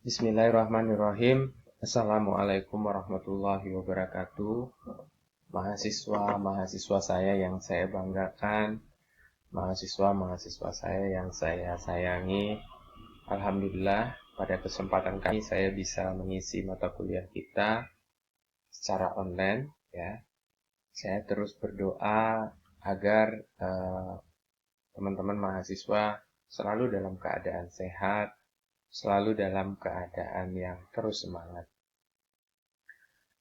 Bismillahirrahmanirrahim. Assalamualaikum warahmatullahi wabarakatuh. Mahasiswa saya yang saya banggakan, mahasiswa saya yang saya sayangi. Alhamdulillah, pada kesempatan kali ini saya bisa mengisi mata kuliah kita secara online. Ya, saya terus berdoa agar teman-teman mahasiswa selalu dalam keadaan sehat, selalu dalam keadaan yang terus semangat.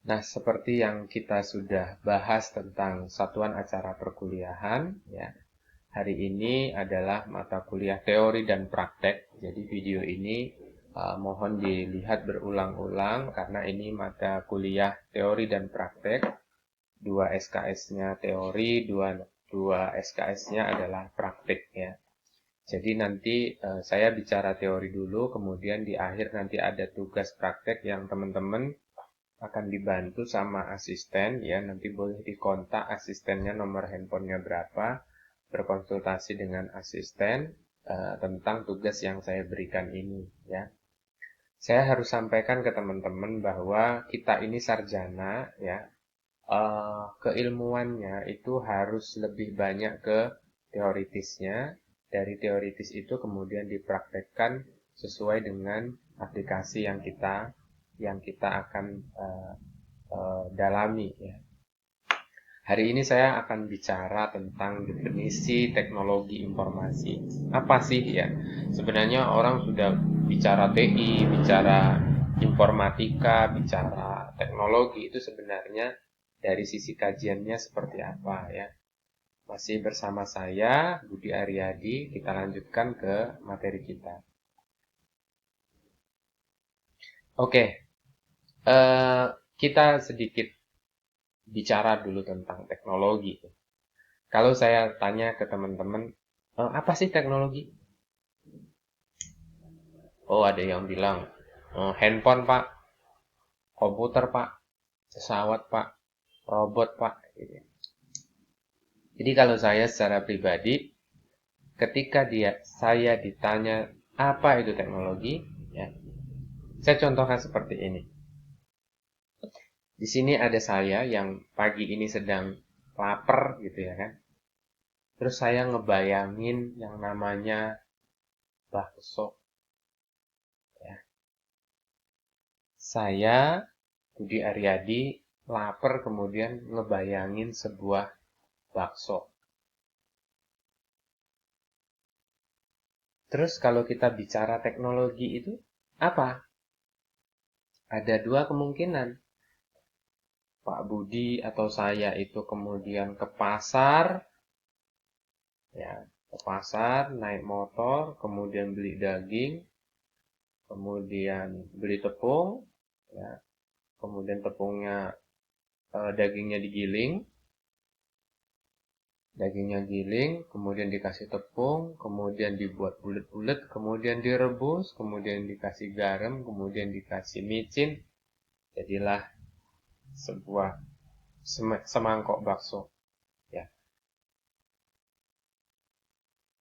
Nah, seperti yang kita sudah bahas tentang satuan acara perkuliahan, ya, hari ini adalah mata kuliah teori dan praktek. Jadi video ini mohon dilihat berulang-ulang karena ini mata kuliah teori dan praktek. 2 SKS-nya teori, dua SKS-nya adalah praktek, ya. Jadi nanti saya bicara teori dulu, kemudian di akhir nanti ada tugas praktek yang teman-teman akan dibantu sama asisten, ya. Nanti boleh dikontak asistennya, nomor handphonenya berapa, berkonsultasi dengan asisten tentang tugas yang saya berikan ini, ya. Saya harus sampaikan ke teman-teman bahwa kita ini sarjana, ya. Keilmuannya itu harus lebih banyak ke teoritisnya. Dari teoritis itu kemudian dipraktekkan sesuai dengan aplikasi yang kita akan dalami, ya. Hari ini saya akan bicara tentang definisi teknologi informasi. Apa sih, ya? Sebenarnya orang sudah bicara TI, bicara informatika, bicara teknologi itu sebenarnya dari sisi kajiannya seperti apa, ya. Masih bersama saya Budi Aryadi, kita lanjutkan ke materi kita. Oke, kita sedikit bicara dulu tentang teknologi. Kalau saya tanya ke teman-teman, apa sih teknologi? Oh, ada yang bilang, handphone pak, komputer pak, pesawat pak, robot pak. Jadi kalau saya secara pribadi, ketika saya ditanya apa itu teknologi, ya, saya contohkan seperti ini. Di sini ada saya yang pagi ini sedang lapar gitu, ya kan. Terus saya ngebayangin yang namanya bakso. Ya. Saya, Budi Aryadi, lapar kemudian ngebayangin sebuah bakso. Terus kalau kita bicara teknologi itu apa? Ada dua kemungkinan. Pak Budi atau saya itu kemudian ke pasar, ya, ke pasar naik motor, kemudian beli daging, kemudian beli tepung, ya, kemudian dagingnya giling, kemudian dikasih tepung, kemudian dibuat bulat-bulat, kemudian direbus, kemudian dikasih garam, kemudian dikasih micin, jadilah sebuah semangkok bakso. Ya,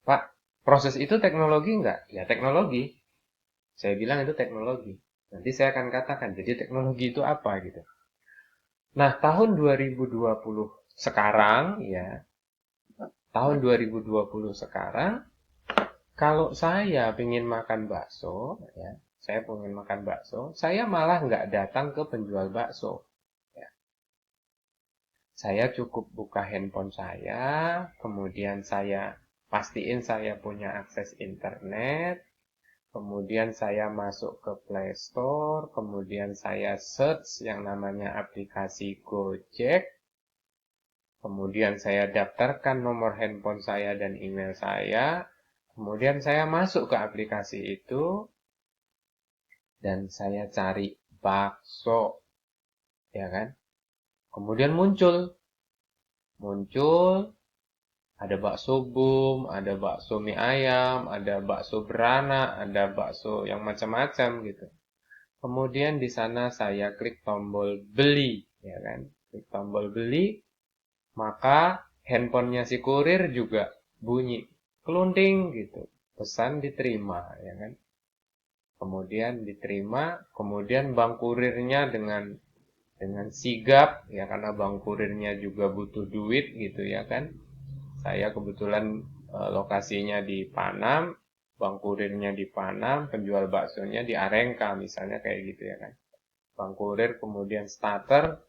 Pak, proses itu teknologi enggak? Ya, teknologi. Saya bilang itu teknologi. Nanti saya akan katakan, jadi teknologi itu apa gitu. Nah, tahun 2020 sekarang, ya, tahun 2020 sekarang, kalau saya ingin makan bakso, ya, saya malah nggak datang ke penjual bakso. Ya. Saya cukup buka handphone saya, kemudian saya pastiin saya punya akses internet, kemudian saya masuk ke Play Store, kemudian saya search yang namanya aplikasi Gojek, kemudian saya daftarkan nomor handphone saya dan email saya, kemudian saya masuk ke aplikasi itu, dan saya cari bakso, ya kan? Kemudian muncul ada bakso boom, ada bakso mie ayam, ada bakso beranak, ada bakso yang macam-macam gitu. Kemudian di sana saya klik tombol beli, ya kan? Klik tombol beli, maka handphonenya si kurir juga bunyi kelunting gitu. Pesan diterima, ya kan? kemudian diterima, kemudian bank kurirnya dengan sigap ya, karena bank kurirnya juga butuh duit gitu ya kan. Saya kebetulan lokasinya di Panam, bank kurirnya di Panam, penjual baksonya di Arengka misalnya kayak gitu ya kan. Bank kurir kemudian starter,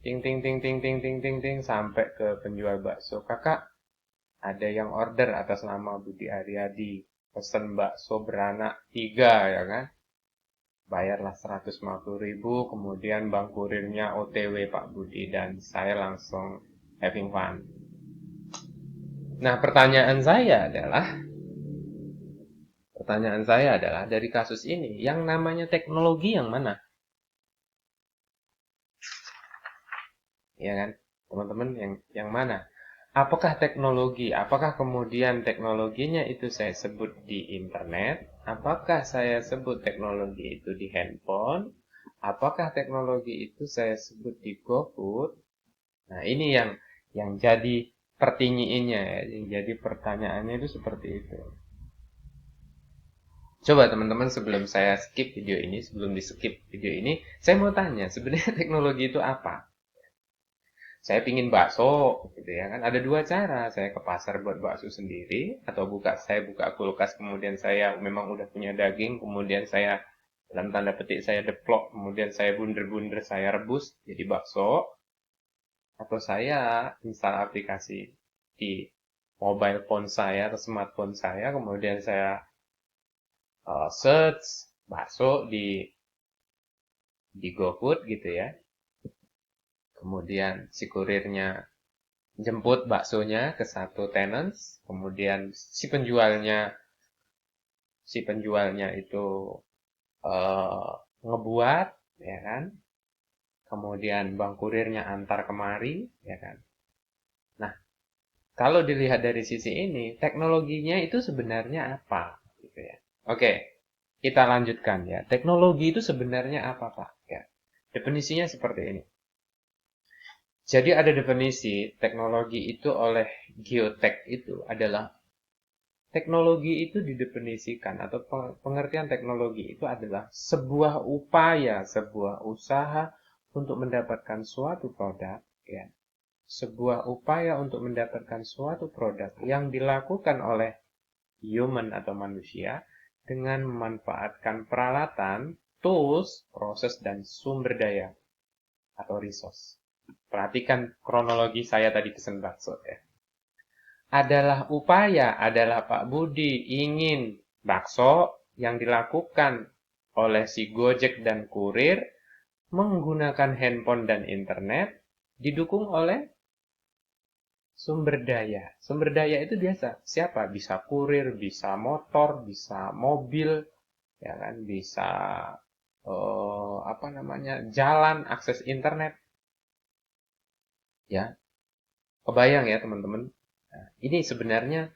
ting ting ting ting ting ting ting ting sampai ke penjual bakso. Kakak, ada yang order atas nama Budi Aryadi, pesen bakso beranak 3 ya kan. Bayarlah 150.000, kemudian bank kurirnya OTW Pak Budi dan saya langsung having fun. Nah, pertanyaan saya adalah dari kasus ini, yang namanya teknologi yang mana? Ya kan, teman-teman, yang mana? Apakah teknologi? Apakah kemudian teknologinya itu saya sebut di internet? Apakah saya sebut teknologi itu di handphone? Apakah teknologi itu saya sebut di GoFood? Nah, ini yang jadi pertinyiinnya ya, yang jadi pertanyaannya itu seperti itu. Coba teman-teman sebelum di skip video ini, saya mau tanya, sebenarnya teknologi itu apa? Saya pingin bakso, gitu ya kan. Ada dua cara, saya ke pasar buat bakso sendiri, atau saya buka kulkas, kemudian saya memang udah punya daging, kemudian saya dalam tanda petik saya deplok, kemudian saya bunder-bunder, saya rebus jadi bakso, atau saya install aplikasi di mobile phone saya atau smartphone saya, kemudian saya search bakso di GoFood gitu ya. Kemudian si kurirnya jemput baksonya ke satu tenants, kemudian si penjualnya itu ngebuat, ya kan? Kemudian bank kurirnya antar kemari, ya kan? Nah, kalau dilihat dari sisi ini, teknologinya itu sebenarnya apa, gitu ya? Oke, kita lanjutkan ya. Teknologi itu sebenarnya apa, Pak? Ya, definisinya seperti ini. Jadi ada definisi teknologi itu oleh Geotek itu adalah teknologi itu didefinisikan atau pengertian teknologi itu adalah sebuah upaya, sebuah usaha untuk mendapatkan suatu produk, ya. Sebuah upaya untuk mendapatkan suatu produk yang dilakukan oleh human atau manusia dengan memanfaatkan peralatan, tools, proses, dan sumber daya atau resource. Perhatikan kronologi saya tadi pesen bakso ya. Adalah Pak Budi ingin bakso yang dilakukan oleh si Gojek dan kurir menggunakan handphone dan internet didukung oleh sumber daya. Sumber daya itu biasa. Siapa? Bisa kurir, bisa motor, bisa mobil, ya kan? Bisa jalan, akses internet. Ya, kebayang ya teman-teman. Nah, ini sebenarnya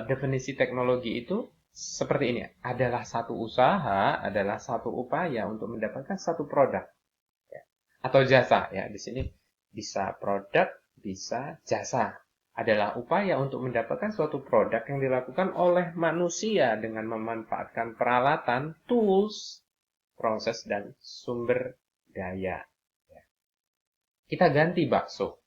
definisi teknologi itu seperti ini. Adalah satu usaha, adalah satu upaya untuk mendapatkan satu produk, ya, atau jasa. Ya, di sini bisa produk, bisa jasa. Adalah upaya untuk mendapatkan suatu produk yang dilakukan oleh manusia dengan memanfaatkan peralatan, tools, proses, dan sumber daya. Ya. Kita ganti bakso.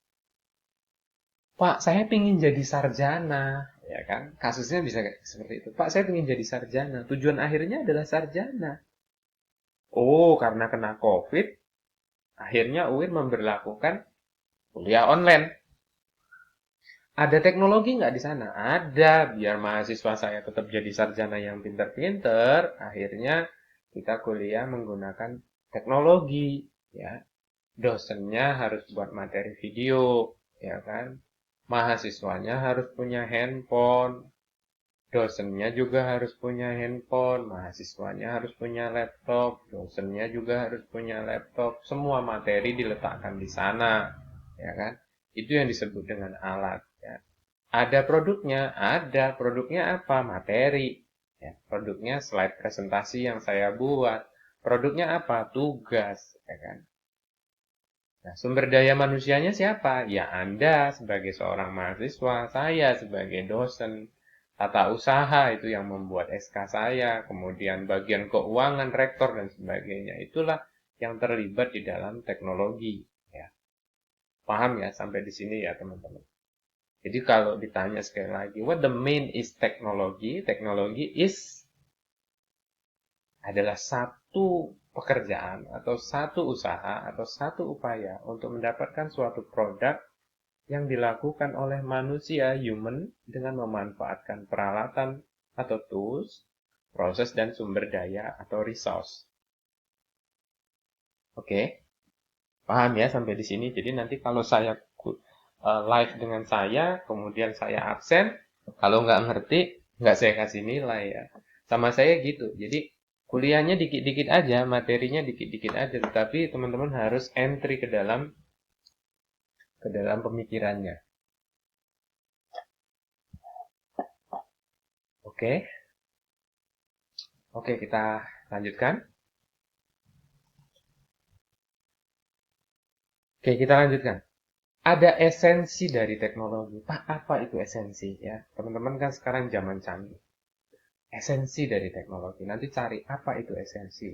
Pak, saya ingin jadi sarjana, ya kan? Kasusnya bisa seperti itu. Pak, saya ingin jadi sarjana. Tujuan akhirnya adalah sarjana. Oh, karena kena COVID, akhirnya UIN memberlakukan kuliah online. Ada teknologi nggak di sana? Ada, biar mahasiswa saya tetap jadi sarjana yang pinter-pinter. Akhirnya kita kuliah menggunakan teknologi, ya. Dosennya harus buat materi video, ya kan? Mahasiswanya harus punya handphone, dosennya juga harus punya handphone, mahasiswanya harus punya laptop, dosennya juga harus punya laptop. Semua materi diletakkan di sana, ya kan? Itu yang disebut dengan alat. Ya. Ada produknya apa? Materi. Ya, produknya slide presentasi yang saya buat. Produknya apa? Tugas, ya kan? Nah, sumber daya manusianya siapa? Ya Anda sebagai seorang mahasiswa, saya sebagai dosen. tata usaha itu yang membuat SK saya, kemudian bagian keuangan, rektor dan sebagainya. Itulah yang terlibat di dalam teknologi. Ya. Paham ya sampai di sini ya teman-teman. Jadi kalau ditanya sekali lagi, what the main is teknologi? Teknologi adalah satu pekerjaan atau satu usaha atau satu upaya untuk mendapatkan suatu produk yang dilakukan oleh manusia, human, dengan memanfaatkan peralatan atau tools, proses dan sumber daya atau resource. Oke, paham ya sampai di sini? Jadi nanti kalau saya live dengan saya, kemudian saya absen, kalau nggak ngerti, nggak saya kasih nilai ya. Sama saya gitu. Jadi kuliahnya dikit-dikit aja, materinya dikit-dikit aja, tetapi teman-teman harus entry ke dalam pemikirannya. Oke. Oke, kita lanjutkan. Oke, kita lanjutkan. Ada esensi dari teknologi. Pak, apa itu esensi ya? Teman-teman kan sekarang zaman canggih. Esensi dari teknologi. Nanti cari apa itu esensi.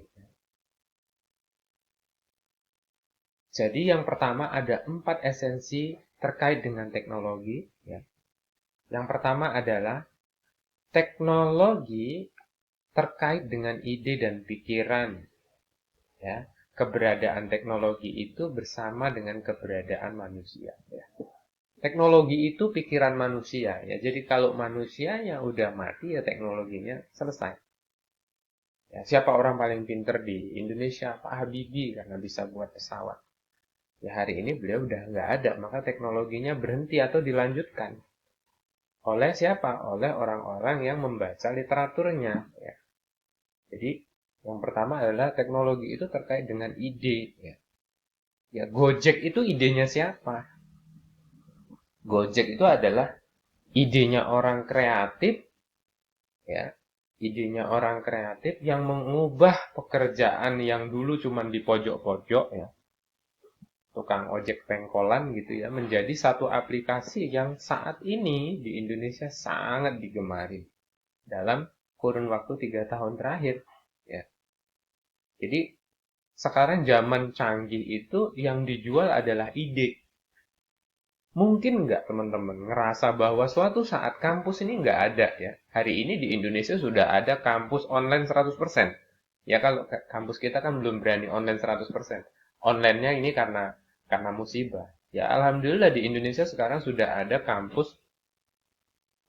Jadi yang pertama ada 4 esensi terkait dengan teknologi. Ya. Yang pertama adalah teknologi terkait dengan ide dan pikiran. Ya. Keberadaan teknologi itu bersama dengan keberadaan manusia. Ya. Teknologi itu pikiran manusia. Ya. Jadi kalau manusianya udah mati, ya teknologinya selesai. Ya, siapa orang paling pinter di Indonesia? Pak Habibie, karena bisa buat pesawat. Ya hari ini beliau udah nggak ada, maka teknologinya berhenti atau dilanjutkan. Oleh siapa? Oleh orang-orang yang membaca literaturnya. Ya. Jadi yang pertama adalah teknologi itu terkait dengan ide. Ya, ya Gojek itu idenya siapa? Gojek itu adalah idenya orang kreatif, ya, idenya orang kreatif yang mengubah pekerjaan yang dulu cuma di pojok-pojok, ya, tukang ojek pengkolan gitu ya, menjadi satu aplikasi yang saat ini di Indonesia sangat digemari dalam kurun waktu 3 tahun terakhir. Ya. Jadi sekarang zaman canggih itu yang dijual adalah ide. Mungkin nggak teman-teman ngerasa bahwa suatu saat kampus ini nggak ada ya. Hari ini di Indonesia sudah ada kampus online 100%. Ya kalau kampus kita kan belum berani online 100%. Online-nya ini karena musibah. Ya alhamdulillah di Indonesia sekarang sudah ada kampus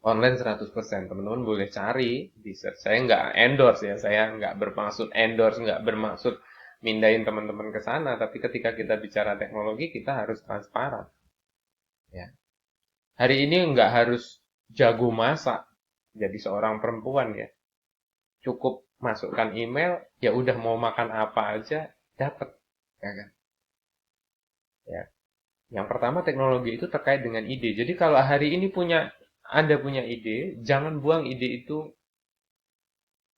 online 100%. Teman-teman boleh cari di search. Saya nggak endorse ya, saya nggak bermaksud endorse, nggak bermaksud mindahin teman-teman ke sana. Tapi ketika kita bicara teknologi, kita harus transparan. Ya. Hari ini nggak harus jago masak jadi seorang perempuan ya. Cukup masukkan email, ya udah mau makan apa aja dapat, ya kan? Ya. Yang pertama teknologi itu terkait dengan ide. Jadi kalau hari ini Anda punya ide, jangan buang ide itu,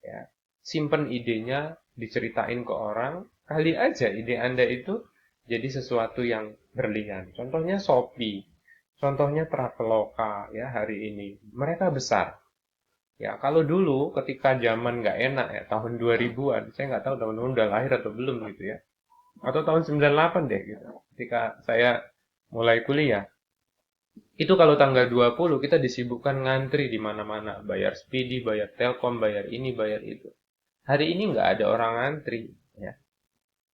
ya. Simpen idenya, diceritain ke orang, kali aja ide Anda itu jadi sesuatu yang berlian. Contohnya Shopee, contohnya Traveloka ya hari ini. Mereka besar. Ya, kalau dulu ketika zaman nggak enak ya, tahun 2000-an, saya nggak tahu teman-teman udah lahir atau belum gitu ya. Atau tahun 98 deh gitu. Ketika saya mulai kuliah. Itu kalau tanggal 20 kita disibukkan ngantri di mana-mana, bayar Speedy, bayar Telkom, bayar ini, bayar itu. Hari ini nggak ada orang ngantri ya.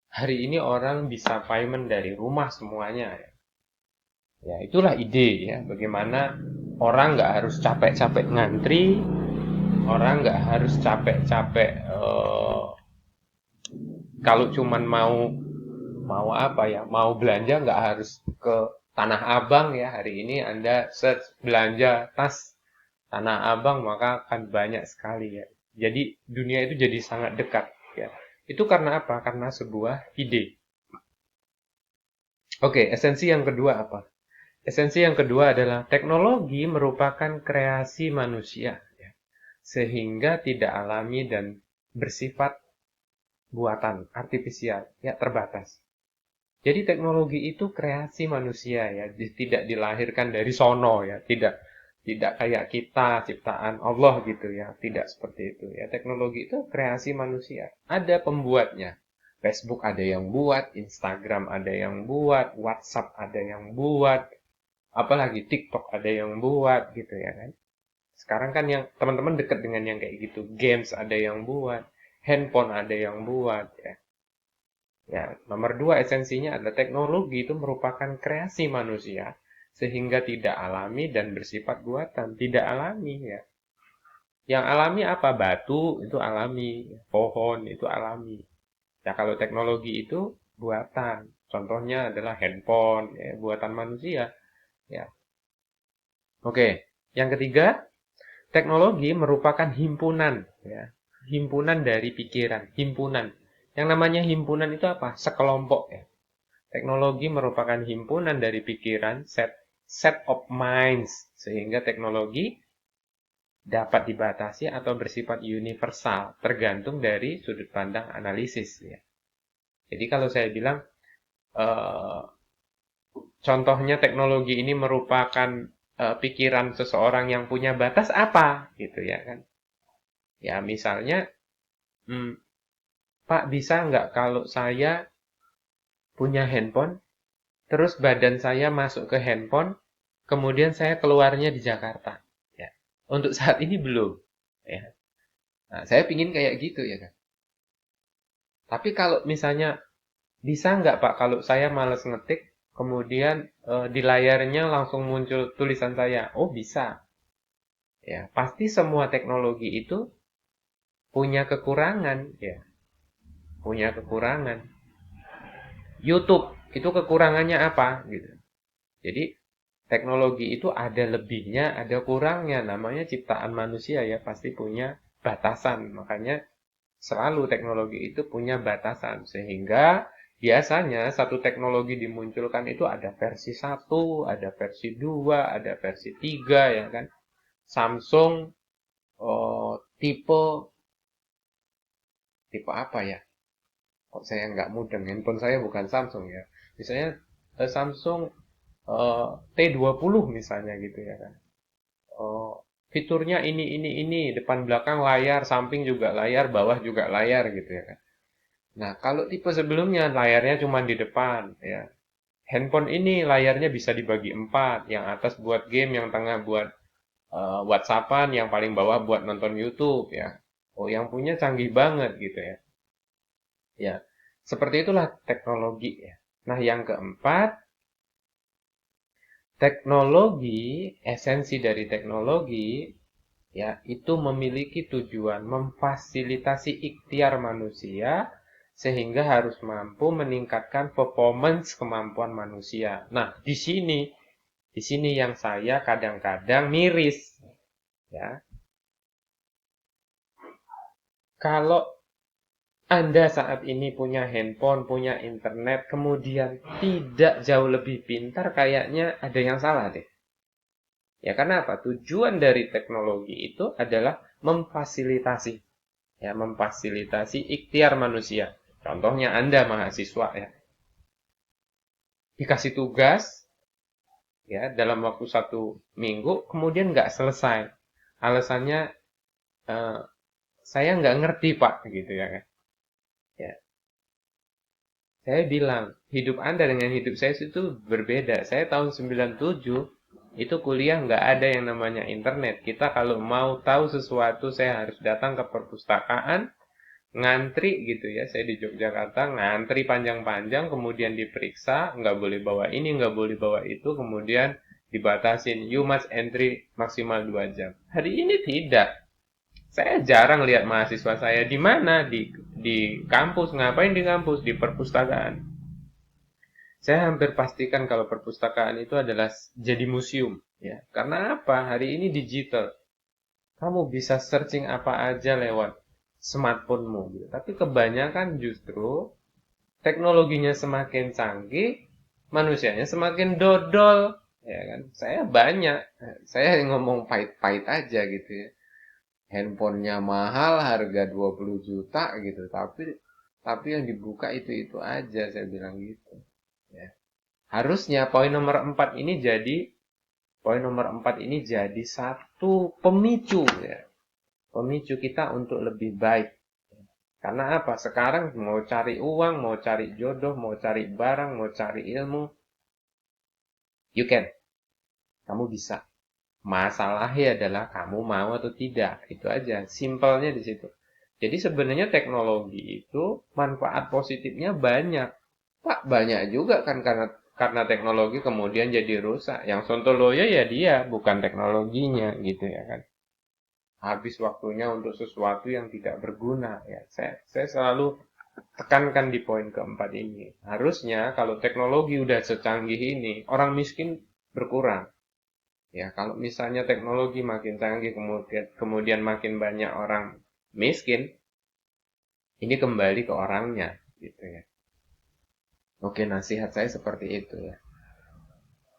Hari ini orang bisa payment dari rumah semuanya ya. Ya, itulah ide ya, bagaimana orang nggak harus capek-capek ngantri, orang nggak harus capek-capek kalau cuman mau apa ya, mau belanja nggak harus ke Tanah Abang ya. Hari ini Anda search belanja tas Tanah Abang maka akan banyak sekali ya. Jadi dunia itu jadi sangat dekat ya. Itu karena apa? Karena sebuah ide. Oke, esensi yang kedua apa? Esensi yang kedua adalah teknologi merupakan kreasi manusia ya, sehingga tidak alami dan bersifat buatan artifisial ya, terbatas. Jadi teknologi itu kreasi manusia ya, tidak dilahirkan dari sono ya, Tidak kayak kita, ciptaan Allah gitu ya. Tidak seperti itu ya. Teknologi itu kreasi manusia. Ada pembuatnya. Facebook ada yang buat, Instagram ada yang buat, WhatsApp ada yang buat, apalagi TikTok ada yang buat gitu ya kan. Sekarang kan yang teman-teman dekat dengan yang kayak gitu. Games ada yang buat, handphone ada yang buat ya. Ya, nomor dua esensinya adalah teknologi itu merupakan kreasi manusia sehingga tidak alami dan bersifat buatan. Tidak alami ya. Yang alami apa? Batu itu alami, pohon itu alami. Ya kalau teknologi itu buatan. Contohnya adalah handphone, ya, buatan manusia. Ya. Oke, yang ketiga, teknologi merupakan himpunan, ya. Himpunan dari pikiran, himpunan. Yang namanya himpunan itu apa? Sekelompok ya. Teknologi merupakan himpunan dari pikiran, set of minds, sehingga teknologi dapat dibatasi atau bersifat universal, tergantung dari sudut pandang analisis ya. Jadi kalau saya bilang eh, contohnya teknologi ini merupakan pikiran seseorang yang punya batas apa gitu ya kan. Ya misalnya, hmm, Pak bisa nggak kalau saya punya handphone, terus badan saya masuk ke handphone, kemudian saya keluarnya di Jakarta. Ya. Untuk saat ini belum. Ya. Nah, saya pingin kayak gitu ya kan. Tapi kalau misalnya bisa nggak Pak kalau saya males ngetik, kemudian di layarnya langsung muncul tulisan saya? Oh bisa. Ya, pasti semua teknologi itu punya kekurangan, ya, punya kekurangan. YouTube itu kekurangannya apa gitu. Jadi teknologi itu ada lebihnya, ada kurangnya. Namanya ciptaan manusia ya, pasti punya batasan. Makanya selalu teknologi itu punya batasan. Sehingga biasanya satu teknologi dimunculkan itu ada versi 1, ada versi 2, ada versi 3 ya kan. Samsung tipe tipe apa ya? Kok saya nggak mudeng, handphone saya bukan Samsung ya. Misalnya Samsung T20 misalnya gitu ya kan. Oh, fiturnya ini, depan belakang layar, samping juga layar, bawah juga layar gitu ya kan. Nah, kalau tipe sebelumnya layarnya cuma di depan ya. Handphone ini layarnya bisa dibagi 4, yang atas buat game, yang tengah buat WhatsAppan, yang paling bawah buat nonton YouTube ya. Oh, yang punya canggih banget gitu ya. Ya, seperti itulah teknologi ya. Nah, yang keempat, teknologi, esensi dari teknologi ya, itu memiliki tujuan memfasilitasi ikhtiar manusia sehingga harus mampu meningkatkan performance kemampuan manusia. Nah, di sini yang saya kadang-kadang miris ya. Kalau Anda saat ini punya handphone, punya internet, kemudian tidak jauh lebih pintar, kayaknya ada yang salah deh. Ya karena apa? Tujuan dari teknologi itu adalah memfasilitasi, ya memfasilitasi ikhtiar manusia. Contohnya Anda mahasiswa ya, dikasih tugas ya dalam waktu 1 minggu, kemudian nggak selesai. Alasannya eh, saya nggak ngerti Pak, gitu ya kan? Ya, saya bilang hidup Anda dengan hidup saya itu berbeda. Saya tahun 97 itu kuliah nggak ada yang namanya internet. Kita kalau mau tahu sesuatu saya harus datang ke perpustakaan, ngantri gitu ya. Saya di Yogyakarta ngantri panjang-panjang, kemudian diperiksa, nggak boleh bawa ini, nggak boleh bawa itu, kemudian dibatasin, you must entry maksimal 2 jam. Hari ini tidak. Saya jarang lihat mahasiswa saya di mana, di kampus. Ngapain di kampus? Di perpustakaan. Saya hampir pastikan kalau perpustakaan itu adalah jadi museum ya. Karena apa? Hari ini digital. Kamu bisa searching apa aja lewat smartphone-mu gitu. Tapi kebanyakan justru teknologinya semakin canggih, manusianya semakin dodol, ya kan? Saya ngomong pahit-pahit aja gitu ya. Handphonenya mahal, harga 20 juta gitu, tapi yang dibuka itu aja, saya bilang gitu. Ya. Harusnya poin nomor 4 ini jadi Poin nomor 4 ini jadi satu pemicu ya. Pemicu kita untuk lebih baik. Karena apa? Sekarang mau cari uang, mau cari jodoh, mau cari barang, mau cari ilmu, you can. Kamu bisa. Masalahnya adalah kamu mau atau tidak. Itu aja. Simpelnya di situ. Jadi sebenarnya teknologi itu manfaat positifnya banyak. Pak, banyak juga kan karena teknologi kemudian jadi rusak. Yang sontoloyo ya dia, bukan teknologinya gitu ya kan. Habis waktunya untuk sesuatu yang tidak berguna ya. Saya selalu tekankan di poin keempat ini. Harusnya kalau teknologi udah secanggih ini, orang miskin berkurang. Ya, kalau misalnya teknologi makin canggih kemudian makin banyak orang miskin, ini kembali ke orangnya gitu ya. Oke, nasihat saya seperti itu ya.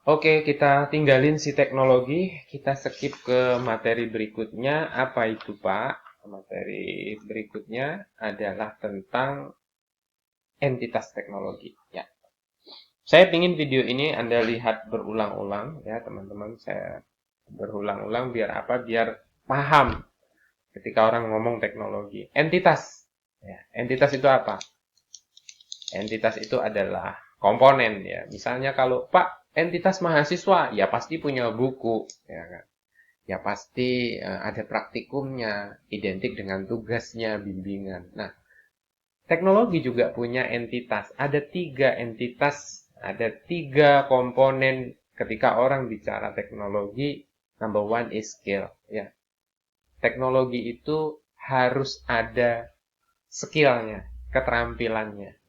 Oke, kita tinggalin si teknologi, kita skip ke materi berikutnya. Apa itu, Pak? Materi berikutnya adalah tentang entitas teknologi. Ya, saya ingin video ini Anda lihat berulang-ulang ya, teman-teman. Saya berulang-ulang biar apa? Biar paham ketika orang ngomong teknologi. Entitas. Ya, entitas itu apa? Entitas itu adalah komponen ya. Misalnya kalau Pak entitas mahasiswa, ya pasti punya buku, ya kan? Ya pasti ada praktikumnya, identik dengan tugasnya, bimbingan. Nah, teknologi juga punya entitas. Ada 3 entitas, ada 3 komponen ketika orang bicara teknologi. Number one is skill. Ya, teknologi itu harus ada skillnya, keterampilannya.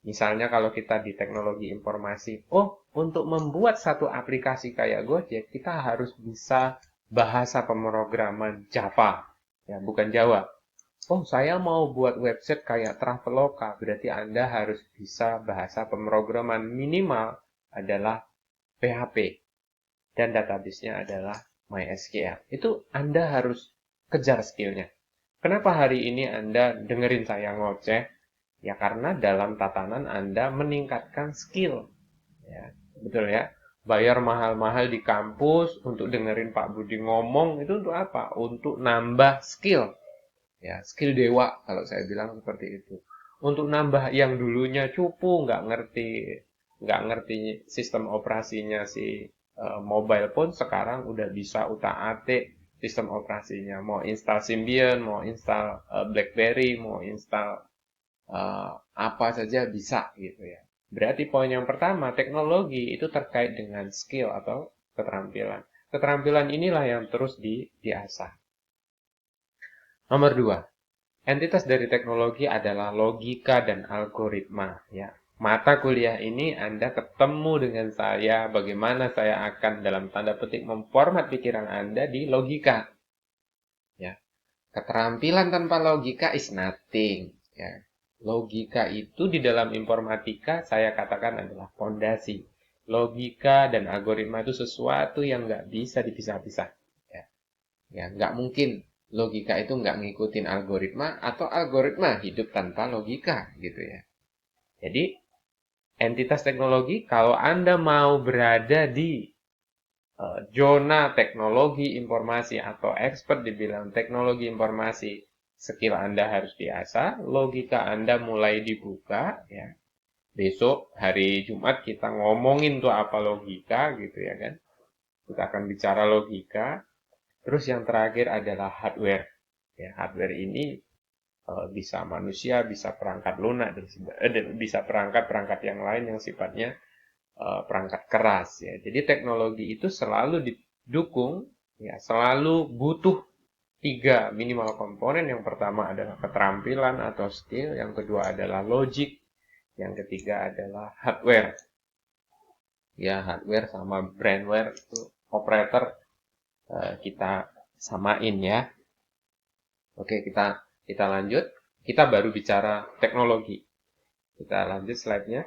Misalnya kalau kita di teknologi informasi, oh untuk membuat satu aplikasi kayak Gojek, kita harus bisa bahasa pemrograman Java, ya bukan Jawa. Oh saya mau buat website kayak Traveloka, berarti Anda harus bisa bahasa pemrograman minimal adalah PHP dan database-nya adalah MySQL. Itu Anda harus kejar skillnya. Kenapa hari ini Anda dengerin saya ngoceh? Ya karena dalam tatanan Anda meningkatkan skill. Ya, betul ya. Bayar mahal-mahal di kampus untuk dengerin Pak Budi ngomong itu untuk apa? Untuk nambah skill. Ya, skill dewa kalau saya bilang seperti itu. Untuk nambah yang dulunya cupu, nggak ngerti sistem operasinya si mobile phone, sekarang udah bisa utak-atik sistem operasinya. Mau install Symbian, mau install BlackBerry, mau install apa saja bisa gitu ya. Berarti poin yang pertama, teknologi itu terkait dengan skill atau keterampilan. Keterampilan inilah yang terus diasah. Nomor 2, entitas dari teknologi adalah logika dan algoritma ya. Mata kuliah ini Anda ketemu dengan saya bagaimana saya akan dalam tanda petik memformat pikiran Anda di logika. Ya. Keterampilan tanpa logika is nothing ya. Logika itu di dalam informatika saya katakan adalah fondasi. Logika dan algoritma itu sesuatu yang nggak bisa dipisah-pisah. Ya, ya nggak mungkin logika itu nggak ngikutin algoritma atau algoritma hidup tanpa logika gitu ya. Jadi entitas teknologi kalau Anda mau berada di zona teknologi informasi atau expert dibilang teknologi informasi, skill Anda harus diasah, logika Anda mulai dibuka ya. Besok hari Jumat kita ngomongin tuh apa logika gitu ya kan. Kita akan bicara logika. Terus yang terakhir adalah hardware. Ya, hardware ini bisa manusia, bisa perangkat lunak dan bisa perangkat-perangkat yang lain yang sifatnya perangkat keras ya. Jadi teknologi itu selalu didukung ya, selalu butuh 3 minimal komponen. Yang pertama adalah keterampilan atau skill, yang kedua adalah logic, yang ketiga adalah hardware. Ya, hardware sama brandware itu operator kita samain ya. Oke, kita lanjut. Kita baru bicara teknologi. Kita lanjut slide-nya.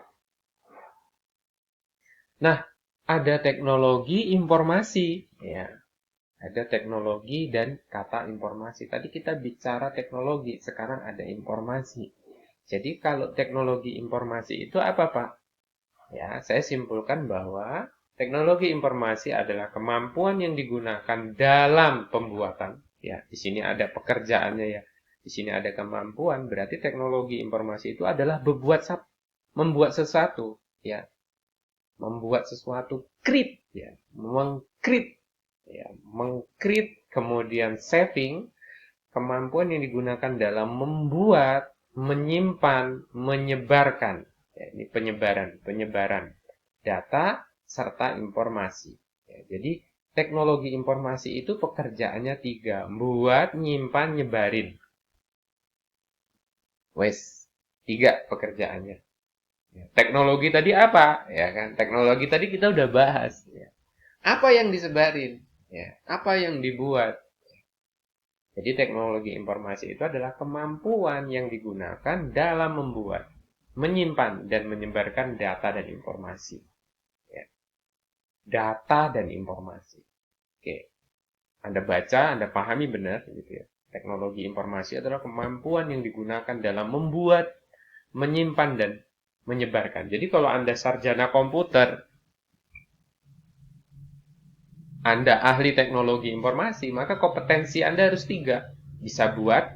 Nah, ada teknologi informasi ya. Ada teknologi dan kata informasi. Tadi kita bicara teknologi, sekarang ada informasi. Jadi kalau teknologi informasi itu apa, Pak? Ya, saya simpulkan bahwa Teknologi informasi adalah kemampuan yang digunakan dalam pembuatan. Ya, di sini ada pekerjaannya ya. Di sini ada kemampuan, berarti teknologi informasi itu adalah membuat sesuatu, ya. Membuat sesuatu ya, mengcreate, kemudian saving, kemampuan yang digunakan dalam membuat, menyimpan, menyebarkan. Ya, ini penyebaran data serta informasi. Ya, jadi teknologi informasi itu pekerjaannya 3, buat, nyimpan, nyebarin. Wes, 3 pekerjaannya. Ya, teknologi tadi apa? Ya kan, teknologi tadi kita udah bahas. Ya. Apa yang disebarin? Ya, apa yang dibuat? Jadi teknologi informasi itu adalah kemampuan yang digunakan dalam membuat, menyimpan, dan menyebarkan data dan informasi. Ya. Data dan informasi. Oke, Anda baca, Anda pahami benar, gitu ya. Teknologi informasi adalah kemampuan yang digunakan dalam membuat, menyimpan, dan menyebarkan. Jadi kalau Anda sarjana komputer, Anda ahli teknologi informasi, maka kompetensi Anda harus 3. Bisa buat,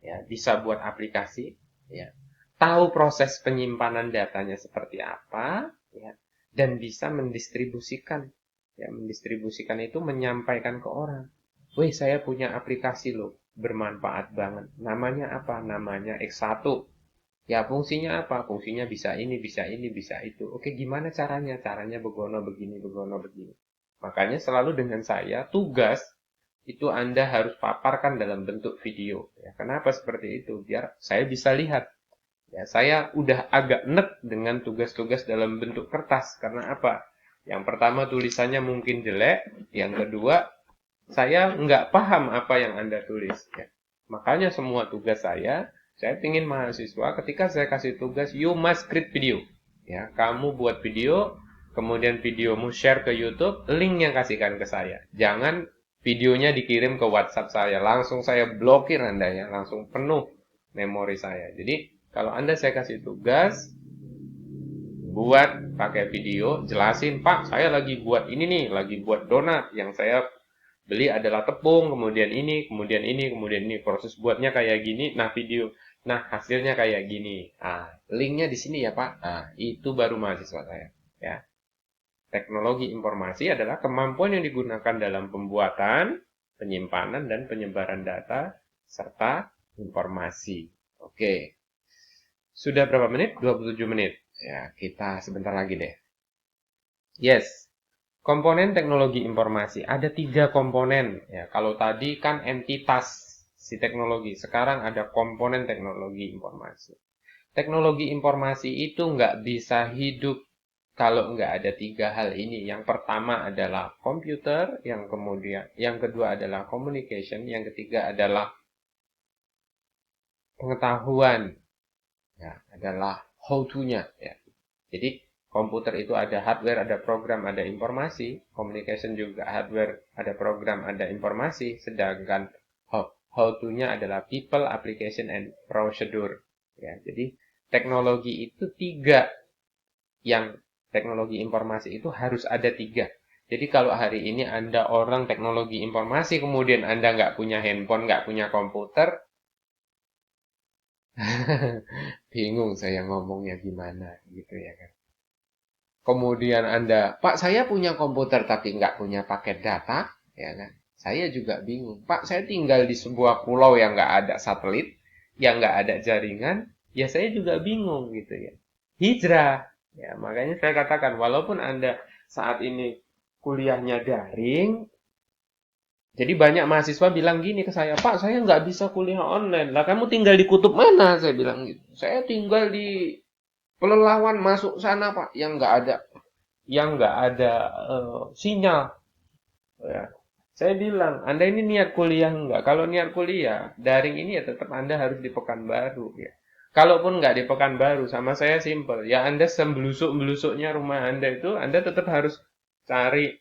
ya, bisa buat aplikasi, ya, tahu proses penyimpanan datanya seperti apa, ya, dan bisa mendistribusikan. Ya, mendistribusikan itu menyampaikan ke orang. Wih, saya punya aplikasi loh, bermanfaat banget. Namanya apa? Namanya X1. Ya, fungsinya apa? Fungsinya bisa ini, bisa ini, bisa itu. Oke, gimana caranya? Caranya begono begini, begono begini. Makanya selalu dengan saya, tugas itu Anda harus paparkan dalam bentuk video. Ya, kenapa seperti itu? Biar saya bisa lihat. Ya, saya udah agak enek dengan tugas-tugas dalam bentuk kertas. Karena apa? Yang pertama tulisannya mungkin jelek. Yang kedua, saya nggak paham apa yang Anda tulis. Ya. Makanya semua tugas saya ingin mahasiswa ketika saya kasih tugas, you must create video. Ya, kamu buat video, kemudian videomu share ke YouTube, linknya kasihkan ke saya. Jangan videonya dikirim ke WhatsApp saya, langsung saya blokir Anda ya, langsung penuh memori saya. Jadi kalau Anda saya kasih tugas, buat pakai video, jelasin, Pak, saya lagi buat ini nih, lagi buat donat, yang saya beli adalah tepung, kemudian ini, kemudian ini, kemudian ini, proses buatnya kayak gini, nah video, nah hasilnya kayak gini, linknya di sini ya Pak, itu baru mahasiswa saya, ya. Teknologi informasi adalah kemampuan yang digunakan dalam pembuatan, penyimpanan, dan penyebaran data, serta informasi. Oke, sudah berapa menit? 27 menit. Ya, kita sebentar lagi deh. Yes, komponen teknologi informasi. Ada 3 komponen. Ya, kalau tadi kan entitas si teknologi. Sekarang ada komponen teknologi informasi. Teknologi informasi itu nggak bisa hidup kalau nggak ada 3 hal ini. Yang pertama adalah komputer, yang kedua adalah communication, yang ketiga adalah pengetahuan. Ya, adalah how to-nya. Ya. Jadi komputer itu ada hardware, ada program, ada informasi. Communication juga hardware, ada program, ada informasi. Sedangkan how to-nya adalah people, application, and procedure. Ya, jadi teknologi itu 3. Yang teknologi informasi itu harus ada 3. Jadi kalau hari ini Anda orang teknologi informasi, kemudian Anda nggak punya handphone, nggak punya komputer, bingung saya ngomongnya gimana gitu ya kan. Kemudian Anda, Pak, saya punya komputer tapi nggak punya paket data, ya kan? Saya juga bingung. Pak, saya tinggal di sebuah pulau yang nggak ada satelit, yang nggak ada jaringan, ya saya juga bingung gitu ya. Hijrah, ya makanya saya katakan, walaupun Anda saat ini kuliahnya daring, jadi banyak mahasiswa bilang gini ke saya, Pak, saya nggak bisa kuliah online. Lah kamu tinggal di kutub mana? Saya bilang gitu. Saya tinggal di Pelelawan, masuk sana Pak, yang nggak ada sinyal. Ya. Saya bilang, Anda ini niat kuliah nggak? Kalau niat kuliah, daring ini ya tetap Anda harus di Pekanbaru. Ya. Kalaupun nggak di Pekanbaru, sama saya simple. Ya Anda sembelusuk-belusuknya rumah Anda itu, Anda tetap harus cari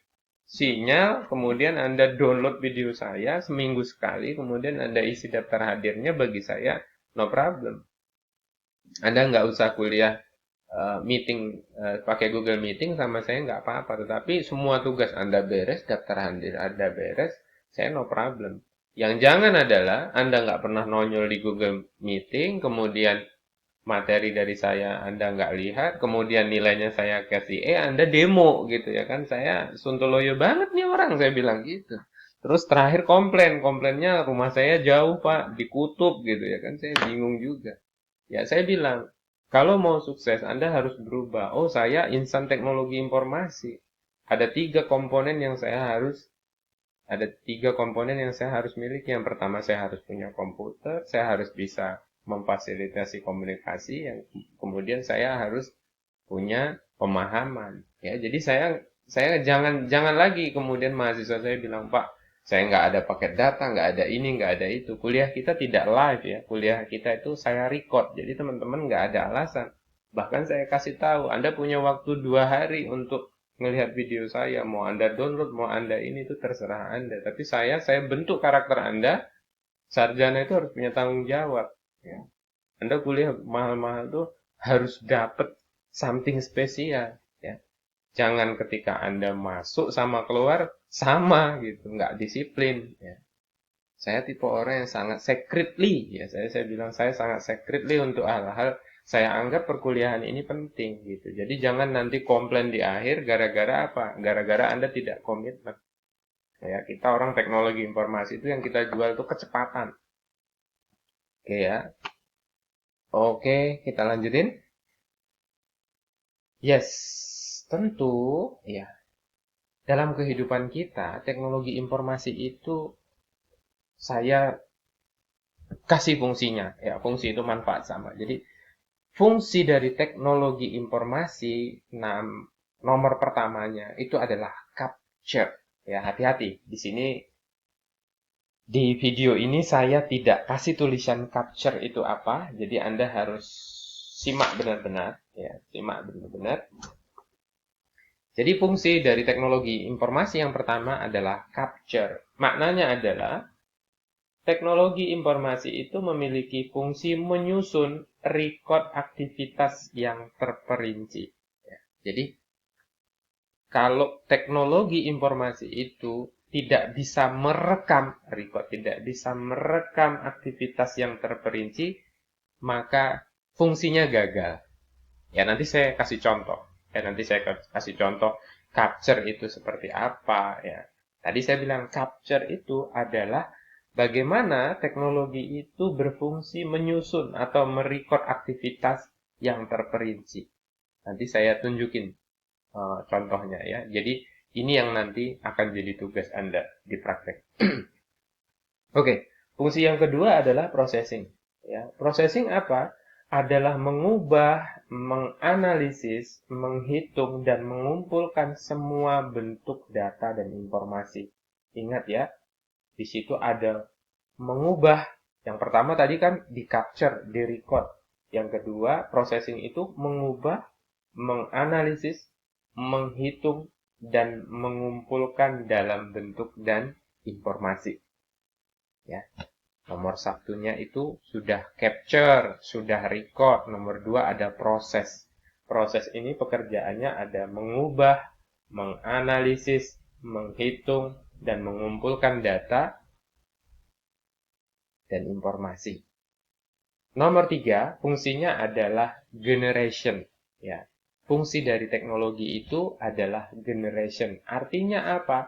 sinyal, kemudian Anda download video saya seminggu sekali, kemudian Anda isi daftar hadirnya bagi saya, no problem. Anda nggak usah kuliah meeting pakai Google Meeting sama saya nggak apa-apa, tetapi semua tugas Anda beres, daftar hadir Anda beres, saya no problem. Yang jangan adalah Anda nggak pernah nonyol di Google Meeting, kemudian materi dari saya Anda nggak lihat, kemudian nilainya saya kasih Anda demo gitu ya kan, saya sontoloyo banget nih orang, saya bilang gitu. Terus terakhir komplainnya rumah saya jauh Pak, di Kutub gitu ya kan, saya bingung juga. Ya, saya bilang, kalau mau sukses, Anda harus berubah. Oh, saya insan teknologi informasi. Ada tiga komponen yang saya harus miliki. Yang pertama, saya harus punya komputer, saya harus bisa memfasilitasi komunikasi, yang kemudian saya harus punya pemahaman. Ya, jadi saya jangan lagi kemudian mahasiswa saya bilang, Pak, saya nggak ada paket data, nggak ada ini, nggak ada itu. Kuliah kita tidak live ya, kuliah kita itu saya record. Jadi teman-teman nggak ada alasan. Bahkan saya kasih tahu, Anda punya waktu 2 hari untuk melihat video saya. Mau Anda download, mau Anda ini itu terserah Anda. Tapi saya bentuk karakter Anda. Sarjana itu harus punya tanggung jawab. Ya. Anda kuliah mahal-mahal tuh harus dapat something spesial. Ya. Jangan ketika Anda masuk sama keluar sama gitu, nggak disiplin. Ya. Saya tipe orang yang sangat secretly, ya saya bilang saya sangat secretly untuk hal-hal saya anggap perkuliahan ini penting gitu. Jadi jangan nanti komplain di akhir gara-gara apa? Gara-gara Anda tidak komitmen. Ya, kita orang teknologi informasi itu yang kita jual itu kecepatan. Oke ya. Oke, kita lanjutin. Yes, tentu ya. Dalam kehidupan kita, teknologi informasi itu saya kasih fungsinya. Ya, fungsi itu manfaat sama. Jadi, fungsi dari teknologi informasi nomor pertamanya itu adalah capture. Ya, hati-hati. Di sini di video ini saya tidak kasih tulisan capture itu apa. Jadi Anda harus simak benar-benar, ya, simak benar-benar. Jadi fungsi dari teknologi informasi yang pertama adalah capture. Maknanya adalah teknologi informasi itu memiliki fungsi menyusun record aktivitas yang terperinci. Ya, jadi kalau teknologi informasi itu tidak bisa merekam record, tidak bisa merekam aktivitas yang terperinci, maka fungsinya gagal. Ya nanti saya kasih contoh. Capture itu seperti apa ya. Tadi saya bilang capture itu adalah bagaimana teknologi itu berfungsi menyusun atau merecord aktivitas yang terperinci. Nanti saya tunjukin contohnya ya. Jadi ini yang nanti akan jadi tugas Anda di praktek. Oke, fungsi yang kedua adalah processing. Ya, processing apa? Adalah mengubah, menganalisis, menghitung, dan mengumpulkan semua bentuk data dan informasi. Ingat ya, di situ ada mengubah. Yang pertama tadi kan di capture, di record. Yang kedua, processing itu mengubah, menganalisis, menghitung, dan mengumpulkan dalam bentuk dan informasi. Ya. Nomor satunya itu sudah capture, sudah record. Nomor dua ada proses. Proses ini pekerjaannya ada mengubah, menganalisis, menghitung, dan mengumpulkan data dan informasi. Nomor tiga, fungsinya adalah generation. Ya, fungsi dari teknologi itu adalah generation. Artinya apa?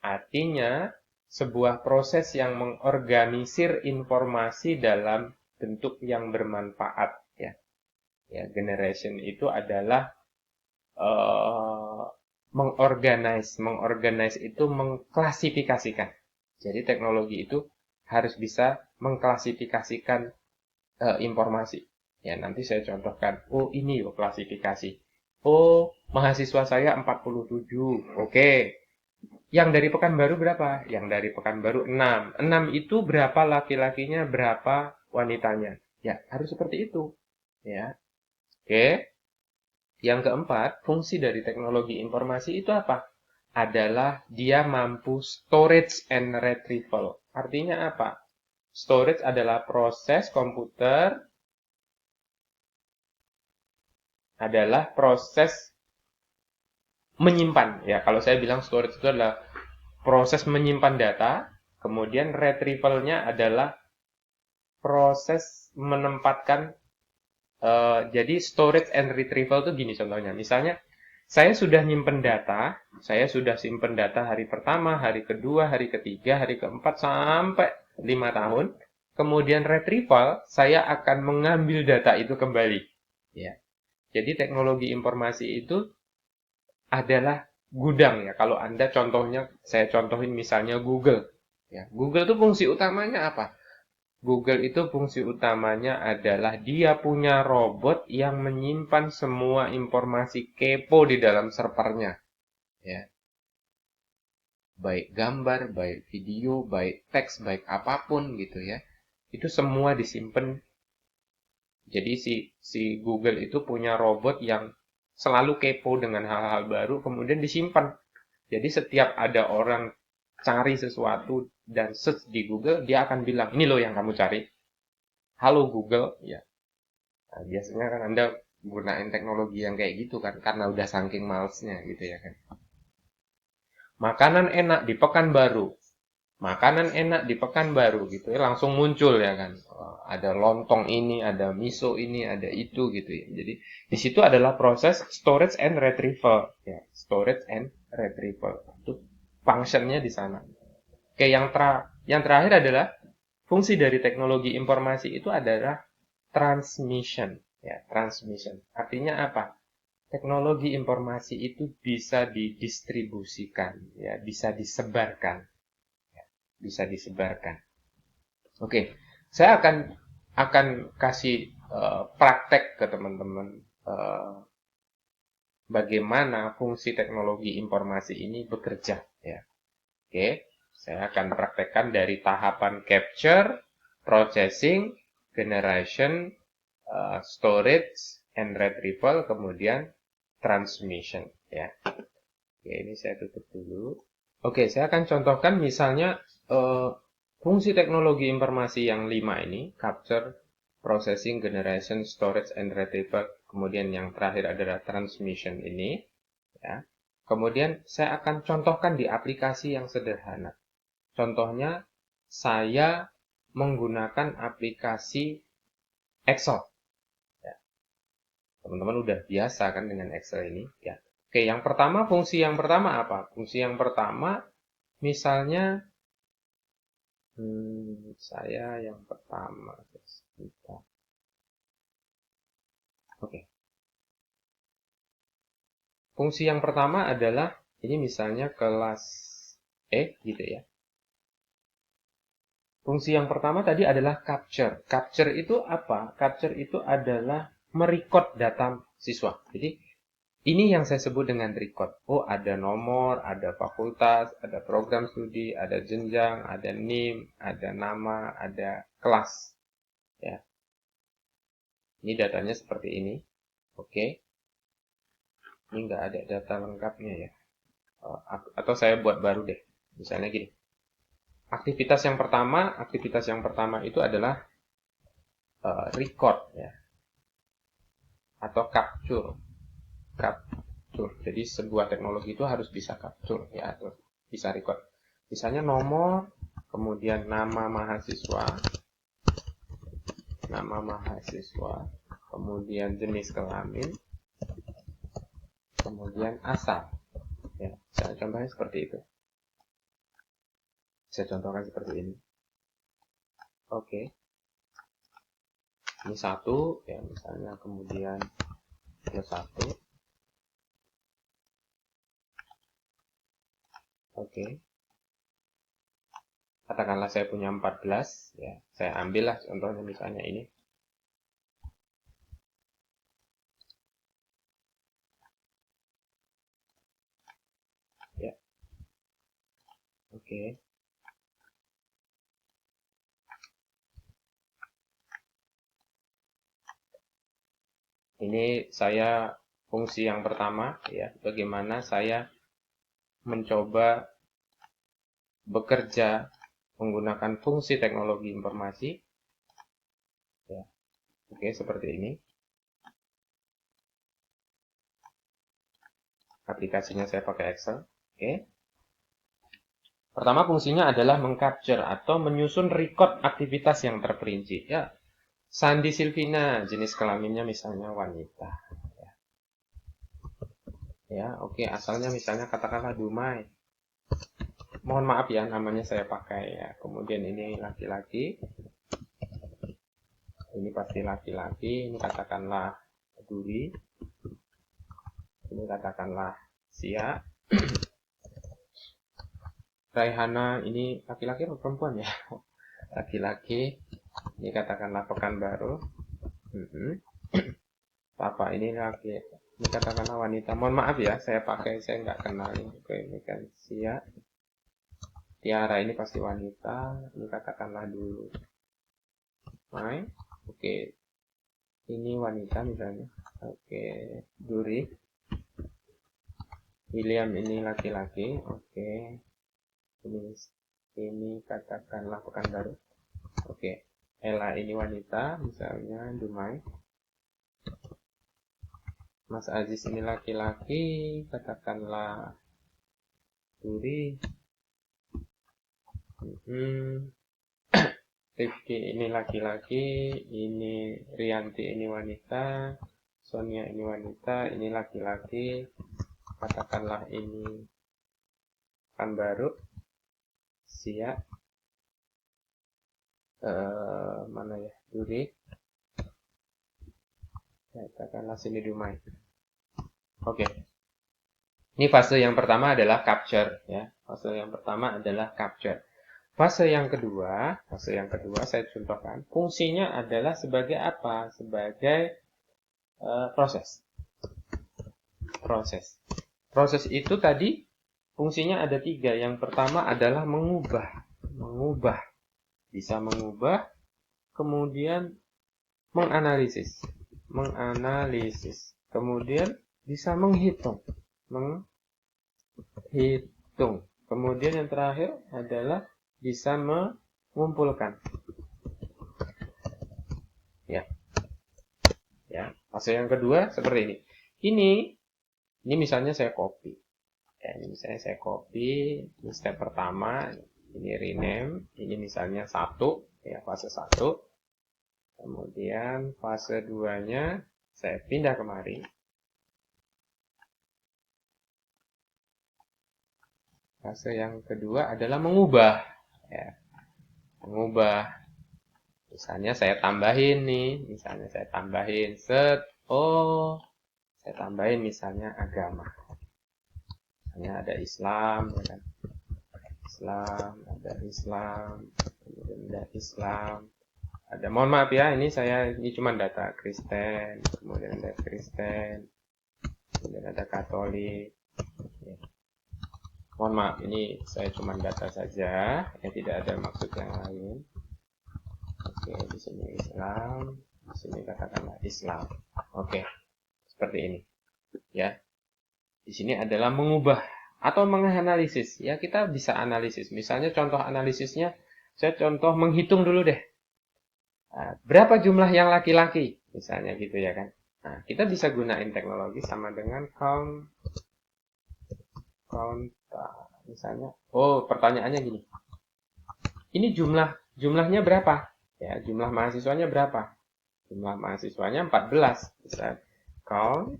Artinya sebuah proses yang mengorganisir informasi dalam bentuk yang bermanfaat. Ya, ya generation itu adalah mengorganize itu mengklasifikasikan. Jadi teknologi itu harus bisa mengklasifikasikan informasi. Ya, nanti saya contohkan. Oh, ini loh klasifikasi. Oh, mahasiswa saya 47. Oke. Yang dari Pekanbaru berapa? Yang dari Pekanbaru 6. 6 itu berapa laki-lakinya, berapa wanitanya? Ya, harus seperti itu. Ya. Oke. Yang keempat, fungsi dari teknologi informasi itu apa? Adalah dia mampu storage and retrieval. Artinya apa? Storage adalah proses komputer adalah proses menyimpan. Ya, kalau saya bilang storage itu adalah proses menyimpan data, kemudian retrieval-nya adalah proses menempatkan. Jadi storage and retrieval itu gini contohnya. Misalnya saya sudah nyimpen data, saya sudah simpen data hari pertama, hari kedua, hari ketiga, hari keempat sampai 5 tahun. Kemudian retrieval, saya akan mengambil data itu kembali. Ya. Jadi teknologi informasi itu adalah gudang ya. Kalau Anda contohnya, saya contohin misalnya Google. Ya, Google itu fungsi utamanya apa? Google itu fungsi utamanya adalah dia punya robot yang menyimpan semua informasi kepo di dalam servernya. Ya, baik gambar, baik video, baik teks, baik apapun gitu ya. Itu semua disimpan. Jadi si Google itu punya robot yang selalu kepo dengan hal-hal baru, kemudian disimpan. Jadi setiap ada orang cari sesuatu dan search di Google, dia akan bilang, ini loh yang kamu cari. Halo Google, ya. Nah, biasanya kan Anda gunain teknologi yang kayak gitu kan, karena udah saking malesnya gitu ya kan. Makanan enak di Pekanbaru. Makanan enak di Pekanbaru gitu ya, langsung muncul ya kan. Ada lontong ini, ada miso ini, ada itu gitu ya. Jadi di situ adalah proses storage and retrieval ya, storage and retrieval. Itu functionnya di sana. Oke, yang terakhir adalah fungsi dari teknologi informasi itu adalah transmission ya, transmission. Artinya apa? Teknologi informasi itu bisa didistribusikan ya, bisa disebarkan, bisa disebarkan. Oke, saya akan kasih praktek ke teman-teman bagaimana fungsi teknologi informasi ini bekerja ya. Oke, saya akan praktekkan dari tahapan capture, processing, generation, storage, and retrieval, kemudian transmission ya. Oke, ini saya tutup dulu. Oke, saya akan contohkan misalnya fungsi teknologi informasi yang 5 ini, capture, processing, generation, storage, and retrieval, kemudian yang terakhir adalah transmission ini, ya. Kemudian saya akan contohkan di aplikasi yang sederhana. Contohnya, saya menggunakan aplikasi Excel. Ya. Teman-teman udah biasa kan dengan Excel ini, ya. Oke, yang pertama, fungsi yang pertama apa? Fungsi yang pertama, misalnya, saya yang pertama. Oke. Fungsi yang pertama adalah, ini misalnya kelas E, gitu ya. Fungsi yang pertama tadi adalah capture. Capture itu apa? Capture itu adalah merecord data siswa. Jadi, ini yang saya sebut dengan record. Oh, ada nomor, ada fakultas, ada program studi, ada jenjang, ada NIM, ada nama, ada kelas. Ya. Ini datanya seperti ini. Oke. Ini nggak ada data lengkapnya ya. Atau saya buat baru deh. Misalnya gini. Aktivitas yang pertama itu adalah record ya. Atau capture. Capture. Jadi sebuah teknologi itu harus bisa capture ya, atau bisa record. Misalnya nomor, kemudian nama mahasiswa, kemudian jenis kelamin, kemudian asal. Ya, saya contohnya seperti itu. Saya contohkan seperti ini. Oke. Ini satu, ya misalnya, kemudian plus satu. Oke. Katakanlah saya punya 14, ya. Saya ambillah contohnya misalnya ini. Ya. Oke. Ini saya fungsi yang pertama ya, bagaimana saya mencoba bekerja menggunakan fungsi teknologi informasi. Ya. Oke, seperti ini. aplikasinya saya pakai Excel. Oke. Pertama fungsinya adalah mengcapture atau menyusun record aktivitas yang terperinci. Ya, Sandi Silvina, jenis kelaminnya misalnya wanita. Ya, oke, asalnya misalnya katakanlah Dumai. Mohon maaf ya, namanya saya pakai ya. Kemudian ini laki-laki. Ini pasti laki-laki. Ini katakanlah Duri. Ini katakanlah Sia. Raihana ini laki-laki atau perempuan ya? Laki-laki. Ini katakanlah Pekanbaru. Papa ini laki. Ini katakanlah wanita. Mohon maaf ya, saya nggak kenal ini. Oke, ini kan Sia. Tiara ini pasti wanita. Ini katakanlah dulu. Mai. Oke. Ini wanita misalnya. Oke. Duri. William ini laki-laki. Oke. Ini katakanlah Pekanbaru. Oke. Ella ini wanita. Misalnya Dumai. Mas Aziz ini laki-laki. Katakanlah Duri. Rifki ini laki-laki, ini Rianti ini wanita, Sonia ini wanita, ini laki-laki, katakanlah ini Pekanbaru, Sia, mana ya, Duri, katakanlah sini Dumai. Oke. Ini fase yang pertama adalah capture ya. Fase yang pertama adalah capture. Fase yang kedua saya contohkan, fungsinya adalah sebagai apa? Sebagai proses. Proses itu tadi fungsinya ada 3. Yang pertama adalah mengubah. Bisa mengubah, kemudian menganalisis. Kemudian bisa menghitung. Kemudian yang terakhir adalah bisa mengumpulkan. Ya, fase yang kedua seperti ini. Ini misalnya saya copy. Ya, ini misalnya saya copy. Ini step pertama. Ini rename. Ini misalnya 1. Ya, fase 1. Kemudian fase 2-nya saya pindah kemari. Fase yang kedua adalah mengubah. Ya, mengubah. Misalnya saya tambahin nih, saya tambahin saya tambahin misalnya agama. Misalnya ada Islam, ya kan? Kemudian ada Islam. Ada, mohon maaf ya, ini cuma data Kristen, kemudian ada Kristen, kemudian ada Katolik. Ya. Mohon maaf, ini saya cuma data saja, ya tidak ada maksud yang lain. Oke, di sini Islam, di sini katakanlah Islam. Oke, seperti ini. Ya, di sini adalah mengubah atau menganalisis. Ya, kita bisa analisis. Misalnya contoh analisisnya, saya contoh menghitung dulu deh. Nah, berapa jumlah yang laki-laki? Misalnya gitu ya kan. Nah, kita bisa gunain teknologi sama dengan count. Misalnya, pertanyaannya gini. Ini jumlahnya berapa? Ya, jumlah mahasiswanya berapa? Jumlah mahasiswanya 14. Bisa count.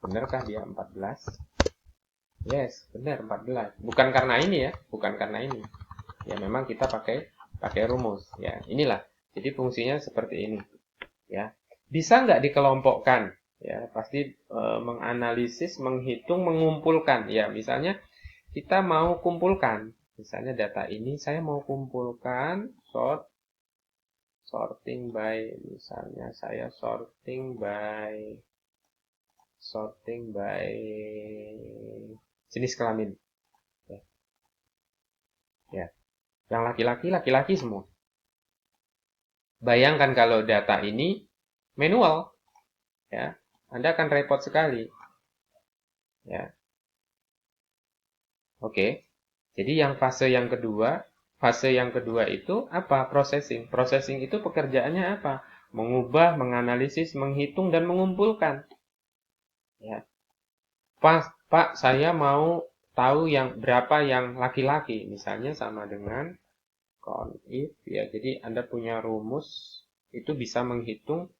Benarkah dia 14? Yes, benar 14. Bukan karena ini ya, Ya, memang kita pakai rumus. Ya, inilah. Jadi fungsinya seperti ini. Ya, bisa nggak dikelompokkan? Ya, pasti menganalisis, menghitung, mengumpulkan. Ya, misalnya kita mau kumpulkan. Misalnya data ini saya mau kumpulkan sorting by, misalnya saya sorting by jenis kelamin. Ya. Yang laki-laki semua. Bayangkan kalau data ini manual, ya, Anda akan repot sekali. Ya. Oke. Jadi fase yang kedua itu apa? Processing. Processing itu pekerjaannya apa? mengubah, menganalisis, menghitung, dan mengumpulkan. Ya. Pak, saya mau tahu yang berapa yang laki-laki, misalnya sama dengan count if, ya. Jadi Anda punya rumus itu bisa menghitung.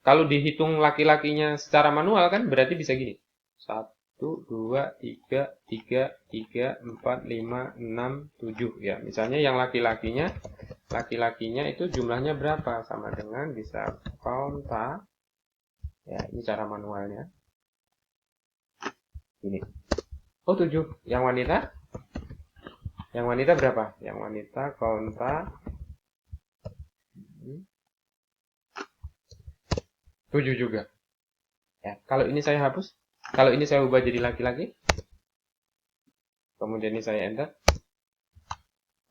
Kalau dihitung laki-lakinya secara manual kan berarti bisa gini. 1, 2, 3, 3, 3, 4, 5, 6, 7. Ya, misalnya yang laki-lakinya itu jumlahnya berapa? Sama dengan bisa count. Ya, ini cara manualnya. Ini. Oh, 7. Yang wanita? Yang wanita berapa? Yang wanita konta 7 juga. Ya, kalau ini saya hapus, kalau ini saya ubah jadi laki-laki, kemudian ini saya enter,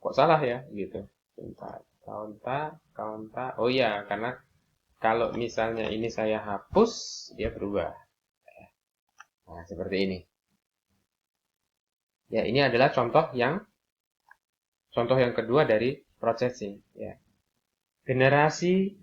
kok salah ya? Gitu. Bentar. Konta. Oh iya, karena kalau misalnya ini saya hapus, dia berubah. Nah, seperti ini. Ya, ini adalah contoh yang kedua dari processing. Ya. Generasi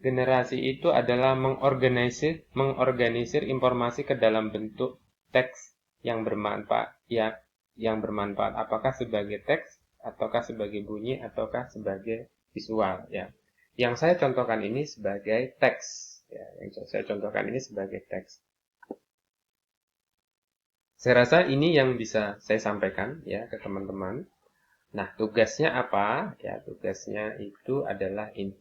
itu adalah mengorganisir informasi ke dalam bentuk teks yang bermanfaat. Ya, yang bermanfaat. Apakah sebagai teks, ataukah sebagai bunyi, ataukah sebagai visual. Ya. Yang saya contohkan ini sebagai teks. Ya, Saya rasa ini yang bisa saya sampaikan ya ke teman-teman. Nah, tugasnya apa? Ya, tugasnya itu adalah ini.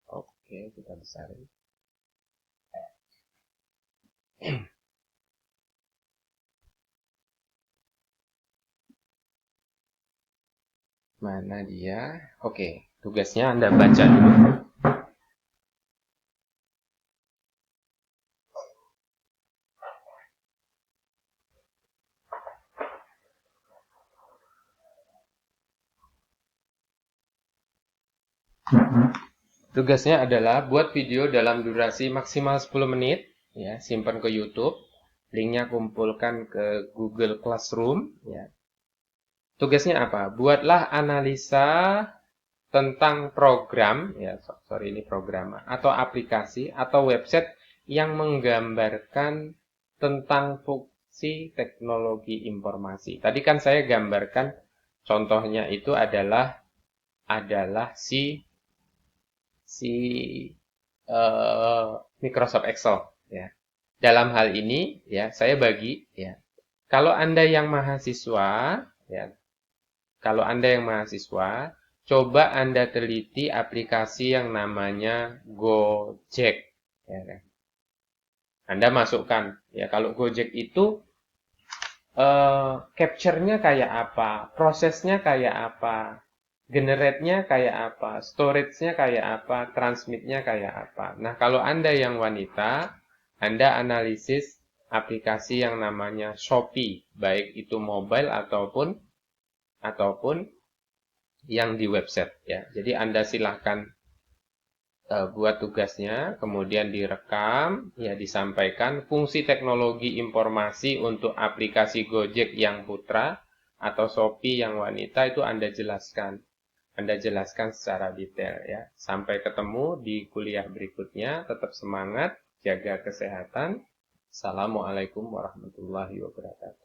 Oke, kita besarin. Mana dia? Oke, tugasnya Anda baca dulu. Tugasnya adalah buat video dalam durasi maksimal 10 menit, ya, simpan ke YouTube, linknya kumpulkan ke Google Classroom, ya. Tugasnya apa? Buatlah analisa tentang program, ya, sorry ini program, atau aplikasi atau website yang menggambarkan tentang fungsi teknologi informasi. Tadi kan saya gambarkan contohnya itu adalah si Microsoft Excel, ya. Dalam hal ini ya saya bagi, ya. Kalau Anda yang mahasiswa, ya. Coba Anda teliti aplikasi yang namanya Gojek, ya kan? Anda masukkan, ya, kalau Gojek itu capture-nya kayak apa, prosesnya kayak apa, generate-nya kayak apa, storage-nya kayak apa, transmit-nya kayak apa. Nah, kalau Anda yang wanita, Anda analisis aplikasi yang namanya Shopee, baik itu mobile ataupun yang di website, ya. Jadi Anda silahkan buat tugasnya, kemudian direkam, ya, disampaikan fungsi teknologi informasi untuk aplikasi Gojek yang putra atau Shopee yang wanita itu Anda jelaskan. Anda jelaskan secara detail, ya. Sampai ketemu di kuliah berikutnya, tetap semangat, jaga kesehatan. Assalamualaikum warahmatullahi wabarakatuh.